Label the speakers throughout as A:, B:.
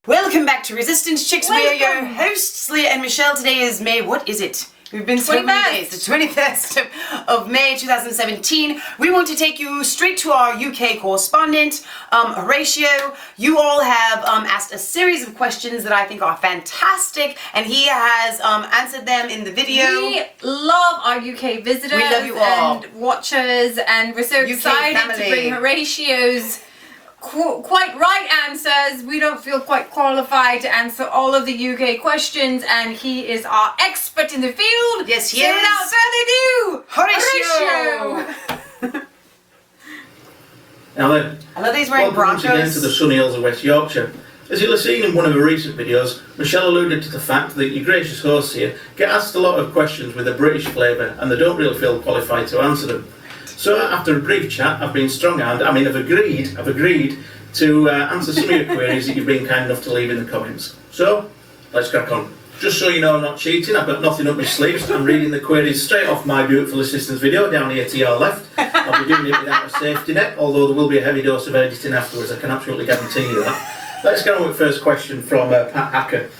A: Welcome back to Resistance Chicks. We are your hosts, Leah and Michelle. Today is May, what is it? We've been so many days, the 21st of May 2017. We want to take you straight to our UK correspondent, Horatio. You all have asked a series of questions that I think are fantastic, and he has answered them in the video.
B: We love our UK visitors
A: We love you all.
B: and watchers, and we're so excited to bring Horatio's quite right answers. We don't feel quite qualified to answer all of the UK questions, and he is our expert in the field.
A: Yes, he
B: so
A: is.
B: without further ado,
A: Horatio!
C: Now then,
A: I love these wearing
C: welcome once again
A: Broncos.
C: to the sunny hills of West Yorkshire. As you'll have seen in one of her recent videos, Michelle alluded to the fact that your gracious hosts here get asked a lot of questions with a British flavour and they don't really feel qualified to answer them. So after a brief chat, I've agreed to answer some of your queries that you've been kind enough to leave in the comments. So, let's crack on. Just so you know I'm not cheating, I've got nothing up my sleeves. I'm reading the queries straight off my beautiful assistant's video down here to your left. I'll be doing it without a safety net, although there will be a heavy dose of editing afterwards, I can absolutely guarantee you that. Let's get on with the first question from Pat Hacker.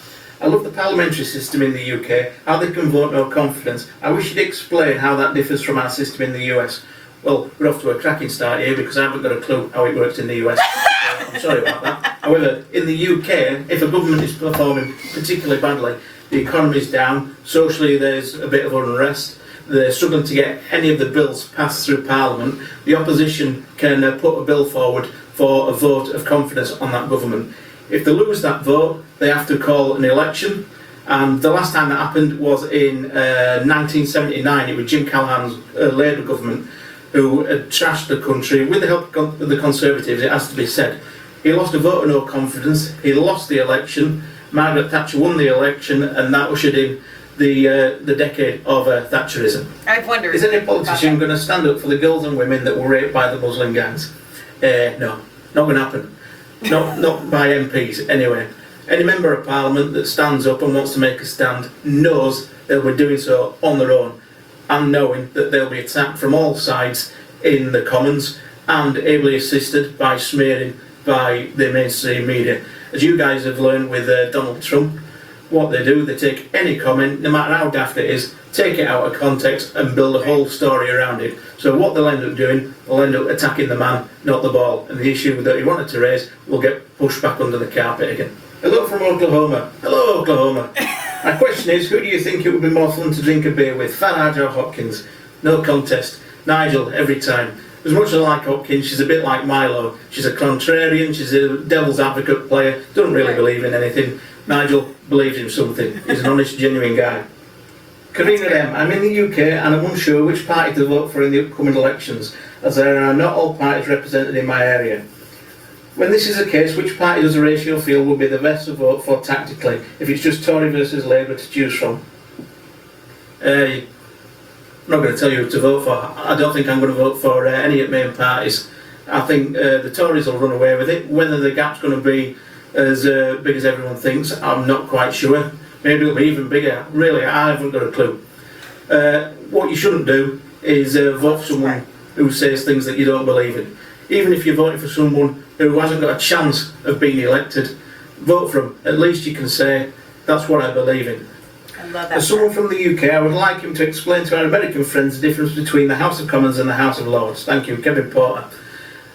C: I love the parliamentary system in the UK, how they can vote no confidence. I wish you'd explain how that differs from our system in the US. Well, we're off to a cracking start here because I haven't got a clue how it works in the US. I'm sorry about that. However, in the UK, if a government is performing particularly badly, the economy's down, socially there's a bit of unrest, they're struggling to get any of the bills passed through Parliament, the opposition can put a bill forward for a vote of confidence on that government. If they lose that vote, they have to call an election. And the last time that happened was in 1979. It was Jim Callaghan's Labour government who had trashed the country with the help of the Conservatives, it has to be said. He lost a vote of no confidence, he lost the election, Margaret Thatcher won the election, and that ushered in the decade of Thatcherism.
A: I've wondered.
C: Is any politician going to stand up for the girls and women that were raped by the Muslim gangs? No, not going to happen. Not by MPs, anyway. Any member of Parliament that stands up and wants to make a stand knows they'll be doing so on their own, and knowing that they'll be attacked from all sides in the Commons and ably assisted by smearing by the mainstream media. As you guys have learned with Donald Trump, what they do, they take any comment, no matter how daft it is, take it out of context and build a whole story around it. So what they'll end up doing, they'll end up attacking the man, not the ball, and the issue that he wanted to raise will get pushed back under the carpet again. Hello from Oklahoma. Hello, Oklahoma. My question is, who do you think it would be more fun to drink a beer with, Farage or Hopkins? No contest. Nigel, every time. As much as I like Hopkins, she's a bit like Milo. She's a contrarian, she's a devil's advocate player, doesn't really believe in anything. Nigel believes in something. He's an honest, genuine guy. Karina M. I'm in the UK and I'm unsure which party to vote for in the upcoming elections, as there are not all parties represented in my area. When this is the case, which party does Horatio feel would be the best to vote for tactically, if it's just Tory versus Labour to choose from? I'm not going to tell you who to vote for. I don't think I'm going to vote for any of the main parties. I think the Tories will run away with it. Whether the gap's going to be as big as everyone thinks, I'm not quite sure. Maybe it'll be even bigger. Really, I haven't got a clue. What you shouldn't do is vote for someone who says things that you don't believe in. Even if you're voting for someone who hasn't got a chance of being elected, vote for them. At least you can say, that's what I believe in.
A: I love that.
C: As someone from the UK, I would like him to explain to our American friends the difference between the House of Commons and the House of Lords. Thank you, Kevin Porter.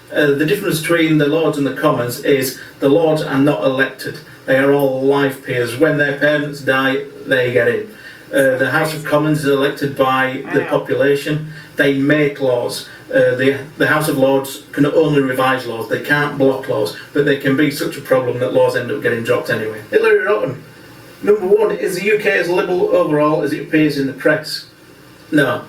C: The difference between the Lords and the Commons is the Lords are not elected. They are all life peers. When their parents die, they get in. The House of Commons is elected by the population. They make laws. The House of Lords can only revise laws. They can't block laws, but they can be such a problem that laws end up getting dropped anyway. Hillary Rotten. Number one, is the UK as liberal overall as it appears in the press? No.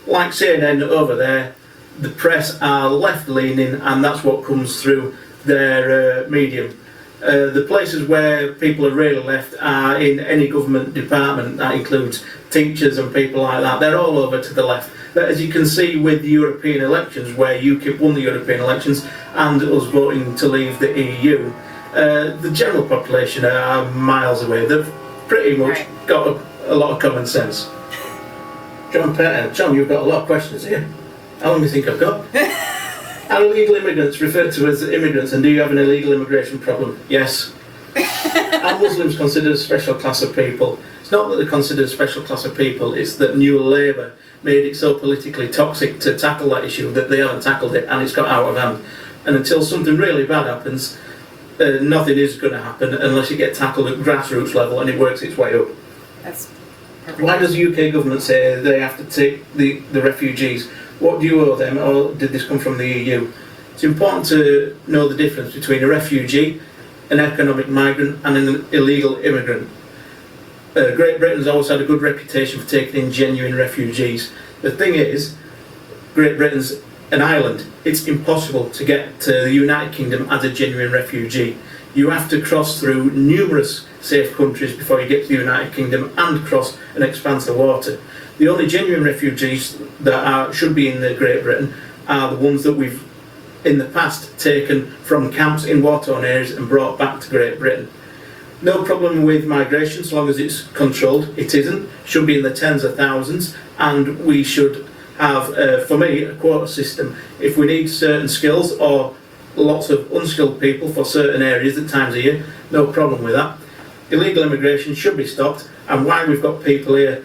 C: Like CNN over there, the press are left-leaning, and that's what comes through their medium. The places where people are really left are in any government department. That includes teachers and people like that. They're all over to the left. But as you can see with the European elections, where UKIP won the European elections and us voting to leave the EU, the general population are miles away. They've pretty much got a lot of common sense. John, you've got a lot of questions here. How long do you think I've got? Are illegal immigrants referred to as immigrants, and do you have an illegal immigration problem? Yes. Are Muslims considered a special class of people? It's not that they're considered a special class of people, it's that New Labour made it so politically toxic to tackle that issue that they haven't tackled it, and it's got out of hand. And until something really bad happens, nothing is going to happen unless it gets tackled at grassroots level and it works its way up.
A: That's perfect.
C: Why does the UK government say they have to take the refugees? What do you owe them, or did this come from the EU? It's important to know the difference between a refugee, an economic migrant and an illegal immigrant. Great Britain's always had a good reputation for taking in genuine refugees. The thing is, Great Britain's an island. It's impossible to get to the United Kingdom as a genuine refugee. You have to cross through numerous safe countries before you get to the United Kingdom and cross an expanse of water. The only genuine refugees that should be in Great Britain are the ones that we've in the past taken from camps in war-torn areas and brought back to Great Britain. No problem with migration so long as it's controlled. It isn't. Should be in the tens of thousands, and we should have, for me, a quota system. If we need certain skills or lots of unskilled people for certain areas at times of year, no problem with that. Illegal immigration should be stopped, and why we've got people here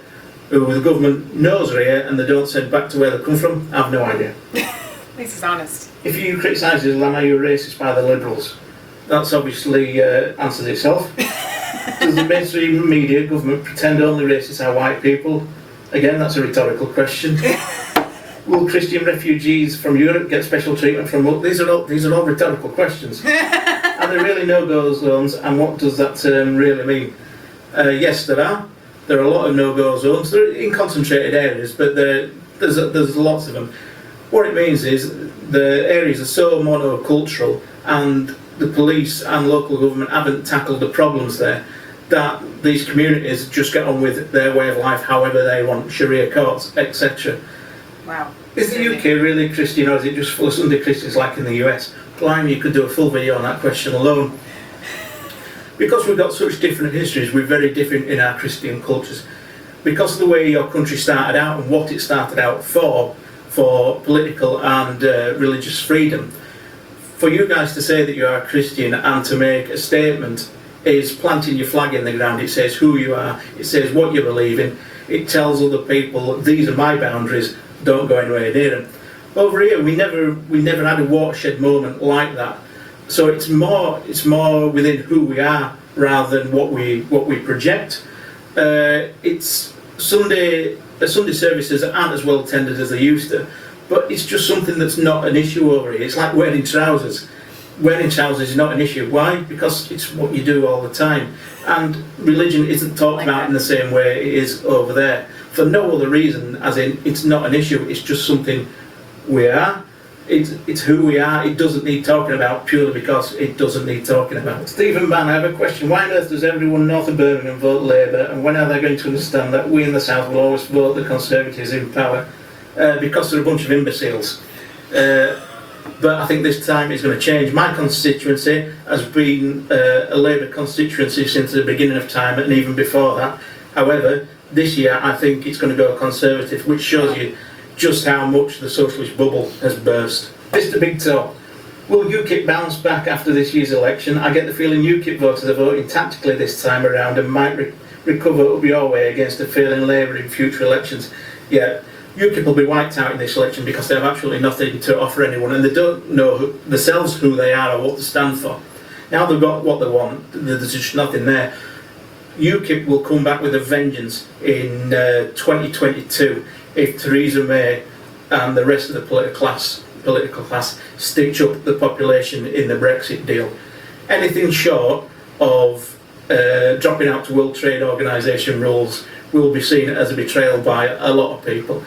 C: who the government knows are here and they don't send back to where they come from, I have no idea.
A: This is honest.
C: If you criticise Islam, are you a racist by the Liberals? That's obviously answers itself. Does the mainstream media government pretend only racists are white people? Again, that's a rhetorical question. Will Christian refugees from Europe get special treatment from... These are all rhetorical questions. Are there really no-go zones, and what does that term really mean? Yes, there are. There are a lot of no-go zones. They're in concentrated areas, but there's lots of them. What it means is the areas are so monocultural, and the police and local government haven't tackled the problems there, that these communities just get on with their way of life however they want, Sharia courts, etc.
A: Wow.
C: Is the UK really Christian, or is it just full of Sunday Christians like in the US? Blimey, you could do a full video on that question alone. Because we've got such different histories, we're very different in our Christian cultures. Because of the way your country started out and what it started out for political and religious freedom, for you guys to say that you are a Christian and to make a statement is planting your flag in the ground. It says who you are, it says what you believe in, it tells other people these are my boundaries, don't go anywhere near them. Over here we never had a watershed moment like that. So it's more within who we are rather than what we project. It's Sunday services aren't as well attended as they used to, but it's just something that's not an issue over here. It's like wearing trousers. Wearing trousers is not an issue. Why? Because it's what you do all the time. And religion isn't talked about in the same way it is over there. For no other reason, as in it's not an issue, it's just something we are. It's who we are. It doesn't need talking about purely because it doesn't need talking about. Stephen Bann, I have a question. Why on earth does everyone north of Birmingham vote Labour, and when are they going to understand that we in the south will always vote the Conservatives in power? Because they're a bunch of imbeciles. But I think this time it's going to change. My constituency has been a Labour constituency since the beginning of time, and even before that. However, this year I think it's going to go Conservative, which shows you just how much the socialist bubble has burst. Mr. Big Toe, will UKIP bounce back after this year's election? I get the feeling UKIP voters are voting tactically this time around and might recover up your way against a failing Labour in future elections. Yeah, UKIP will be wiped out in this election because they have absolutely nothing to offer anyone, and they don't know themselves who they are or what to stand for. Now they've got what they want, there's just nothing there. UKIP will come back with a vengeance in 2022 if Theresa May and the rest of the political class stitch up the population in the Brexit deal. Anything short of dropping out to World Trade Organisation rules will be seen as a betrayal by a lot of people.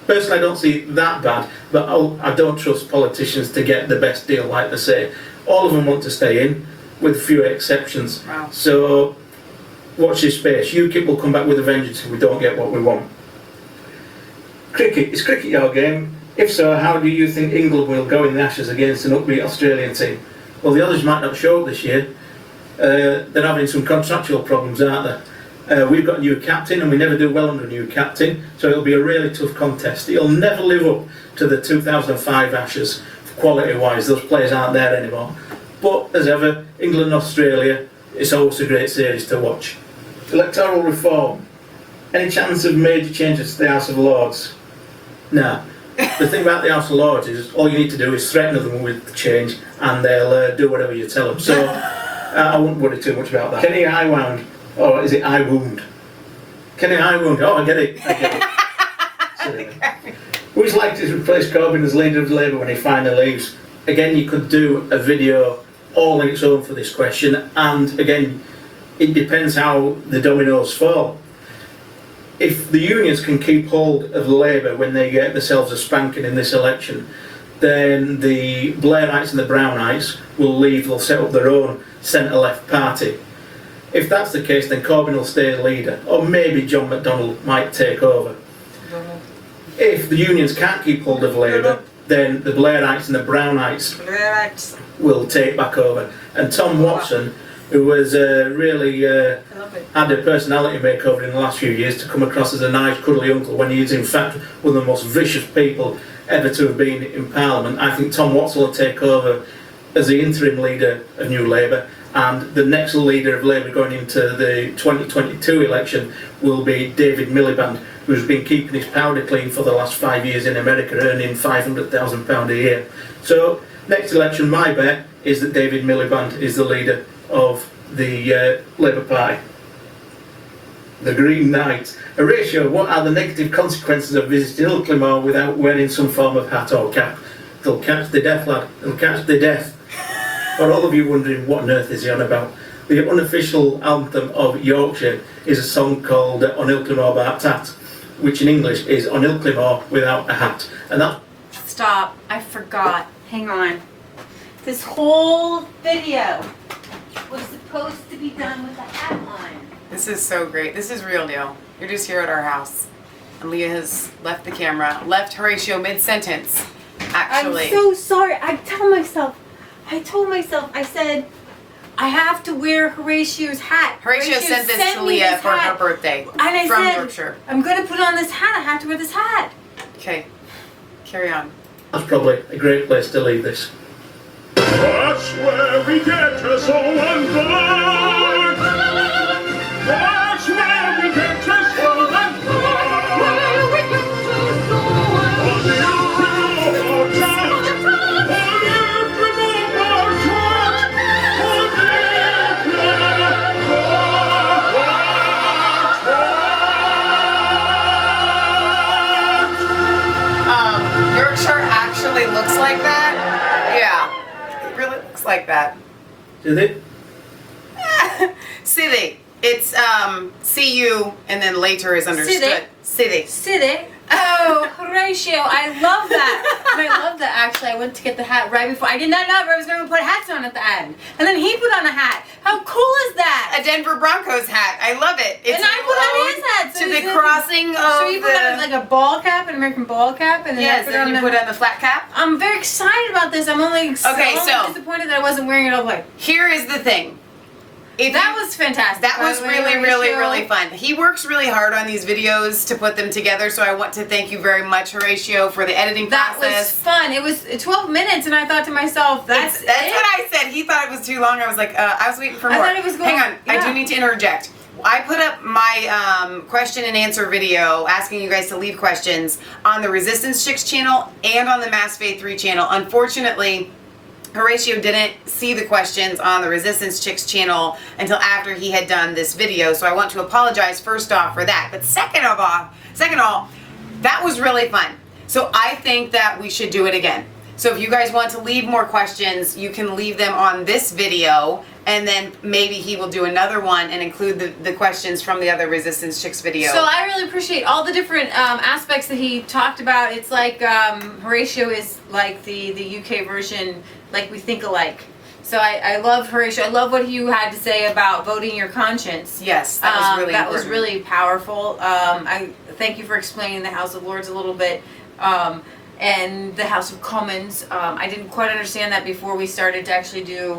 C: Personally, I don't see it that bad, but I don't trust politicians to get the best deal like they say. All of them want to stay in, with few exceptions.
A: Wow.
C: So watch this space. UKIP will come back with a vengeance if we don't get what we want. Cricket. Is cricket your game? If so, how do you think England will go in the Ashes against an upbeat Australian team? Well, the others might not show up this year. They're having some contractual problems, aren't they? We've got a new captain, and we never do well under a new captain, so it'll be a really tough contest. It'll never live up to the 2005 Ashes, quality-wise. Those players aren't there anymore. But, as ever, England and Australia it's always a great series to watch. Electoral reform. Any chance of major changes to the House of Lords? No. The thing about the House of Lords is all you need to do is threaten them with change and they'll do whatever you tell them. So I wouldn't worry too much about that. Kenny Iwound, or is it Iwound? Kenny Iwound, oh I get it. So, who's likely to replace Corbyn as leader of Labour when he finally leaves? Again, you could do a video all on its own for this question, and again, it depends how the dominoes fall. If the unions can keep hold of Labour when they get themselves a spanking in this election, then the Blairites and the Brownites will leave, they'll set up their own centre-left party. If that's the case, then Corbyn will stay leader, or maybe John McDonnell might take over. If the unions can't keep hold of Labour, then the Blairites and the Brownites will take back over. And Tom Watson, who has really had a personality makeover in the last few years to come across as a nice cuddly uncle when he is in fact one of the most vicious people ever to have been in Parliament, I think Tom Watson will take over as the interim leader of New Labour, and the next leader of Labour going into the 2022 election will be David Miliband, who's been keeping his powder clean for the last 5 years in America, earning £500,000 a year. So next election, my bet is that David Miliband is the leader of the Labour Party. The Green Knight. Horatio, what are the negative consequences of visiting Ilkley without wearing some form of hat or cap? They'll catch the death, lad. They'll catch the death. For all of you wondering what on earth is he on about, the unofficial anthem of Yorkshire is a song called On Ilkley Moor Without Hat, which in English is On Ilkley Moor Without a Hat. And that...
B: Stop. I forgot. Hang on. This whole video was supposed to be done with a hat on.
A: This is so great. This is real deal. You're just here at our house. And Leah has left the camera, left Horatio mid-sentence, actually.
B: I'm so sorry. I told myself, I said, I have to wear Horatio's hat.
A: Horatio sent this to Leah for her birthday
B: and I
A: from
B: said,
A: Yorkshire.
B: I'm going to put on this hat. I have to wear this hat.
A: Okay, carry on.
C: That's probably a great place to leave this.
D: That's where we get us so unplugged. That's where we get us so unplugged. On the Ilkley
A: Yorkshire actually looks like that. Yeah, it really looks like that.
C: Did it?
A: City. It's C-U and then later is understood. City.
B: City. Oh, Horatio, I love that. And I love that actually. I went to get the hat right before. I did not know I was going to put hats on at the end. And then he put on a hat. How cool is that?
A: A Denver Broncos hat. I love it. It's
B: and I put on his hat.
A: So to the crossing of
B: so you put on like a ball cap, an American ball cap, and then
A: yes, and you put on the flat cap.
B: I'm very excited about this. I'm only so disappointed that I wasn't wearing it all the way.
A: Here is the thing.
B: That was fantastic.
A: That was really fun. He works really hard on these videos to put them together, so I want to thank you very much, Horatio, for the editing process.
B: That was fun. It was 12 minutes, and I thought to myself, that's
A: what I said. He thought it was too long. I was like, I was waiting for more.
B: I thought it was going.
A: Hang on. Yeah. I do need to interject. I put up my question and answer video asking you guys to leave questions on the Resistance Chicks channel and on the Mass Faith 3 channel. Unfortunately, Horatio didn't see the questions on the Resistance Chicks channel until after he had done this video, so I want to apologize first off for that. But second of all, that was really fun. So I think that we should do it again. So if you guys want to leave more questions, you can leave them on this video, and then maybe he will do another one and include the questions from the other Resistance Chicks video.
B: So I really appreciate all the different aspects that he talked about. It's like Horatio is like the UK version, like we think alike. So I love Horatio. I love what you had to say about voting your conscience.
A: Yes, that was really important.
B: was really powerful. I thank you for explaining the House of Lords a little bit. And the House of Commons. I didn't quite understand that before we started to actually do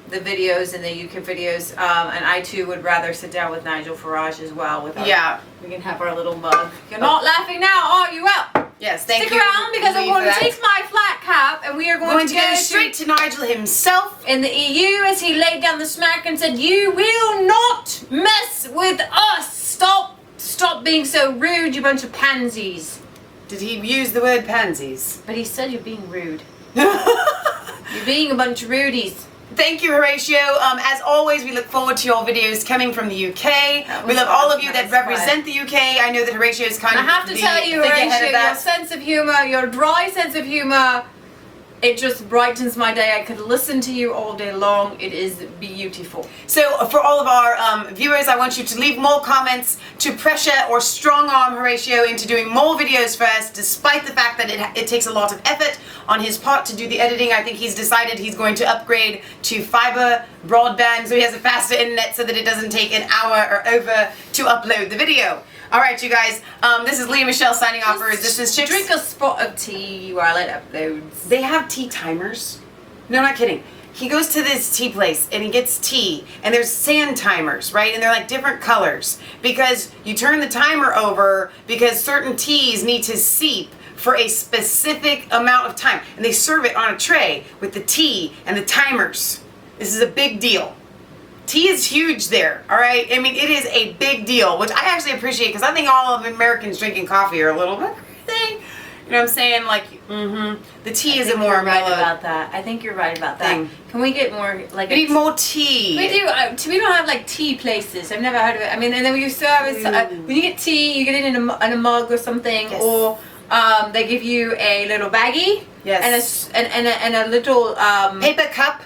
B: the videos and the UK videos. And I too would rather sit down with Nigel Farage as well. We can have our little mug. You're not laughing now, are you? Up.
A: Yes, thank you.
B: Stick around because I'm going to take my flat cap recap, and we are going to
A: go straight to Nigel himself.
B: In the EU, as he laid down the smack and said, "You will not mess with us. Stop being so rude, you bunch of pansies."
A: Did he use the word pansies?
B: But he said you're being rude. You're being a bunch of rudies.
A: Thank you, Horatio. As always, we look forward to your videos coming from the UK. We love all of you that represent the UK. I know that Horatio is kind of
B: I have to tell you, Horatio, your sense of humor, your dry sense of humor, it just brightens my day. I could listen to you all day long. It is beautiful.
A: So for all of our viewers, I want you to leave more comments to pressure or strong arm Horatio into doing more videos for us, despite the fact that it takes a lot of effort on his part to do the editing. I think he's decided he's going to upgrade to fiber broadband so he has a faster internet so that it doesn't take an hour or over to upload the video. Alright, you guys, this is Leah Michelle signing off for This Is Chicks.
B: Drink a spot of tea while it uploads.
A: They have tea timers. No, not kidding. He goes to this tea place and he gets tea, and there's sand timers, right? And they're like different colors because you turn the timer over because certain teas need to seep for a specific amount of time. And they serve it on a tray with the tea and the timers. This is a big deal. Tea is huge there, all right? I mean, it is a big deal, which I actually appreciate because I think all of Americans drinking coffee are a little bit crazy. You know what I'm saying? Like, the tea is a more
B: right about that. I think you're right about that.
A: Thing.
B: Can we get more like?
A: We need more tea.
B: We do. We don't have like tea places. I've never heard of it. I mean, and then when you serve, when you get tea, you get it in a mug or something,
A: yes.
B: Or they give you a little baggie.
A: Yes.
B: And a little
A: paper cup.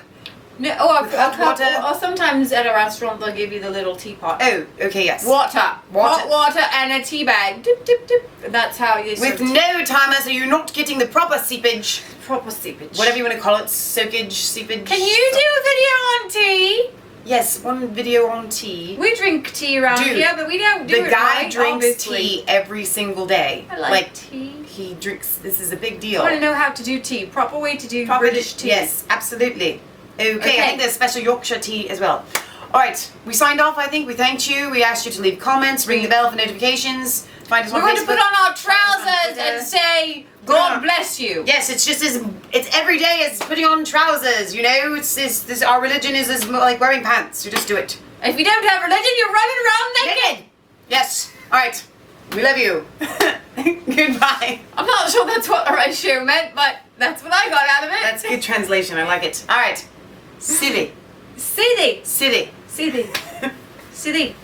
B: No, or a
A: hot
B: cup,
A: water.
B: or sometimes at a restaurant they'll give you the little teapot.
A: Oh, okay, yes.
B: Water. Hot water and a tea bag. Dip, dip, dip. That's how you
A: With no timer, so you're not getting the proper seepage.
B: Proper seepage.
A: Whatever you want to call it, soakage, seepage.
B: Can you do a video on tea?
A: Yes, one video on tea.
B: We drink tea around here, but we don't do it.
A: The guy
B: right,
A: drinks
B: obviously.
A: tea every single day.
B: I like tea.
A: He drinks, this is a big deal.
B: I want to know how to do tea. Proper way to do British tea.
A: Yes, absolutely. Okay, I think there's special Yorkshire tea as well. Alright, we signed off, I think. We thanked you. We asked you to leave comments, ring the bell for notifications. Find us on
B: We're going
A: Facebook.
B: to put on our trousers and say, God bless you.
A: Yes, it's just as, it's every day as putting on trousers, you know? It's our religion is as like wearing pants. You just do it.
B: If you don't have religion, you're running around naked.
A: Yes. Alright. We love you. Goodbye.
B: I'm not sure that's what Horatio meant, but that's what I got out of it.
A: That's good translation. I like it. Alright. City.
B: City.
A: City.
B: City. City.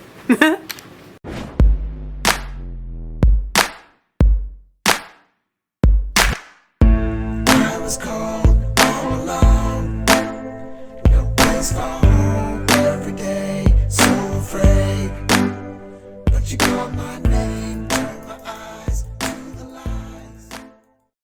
E: I was called all alone.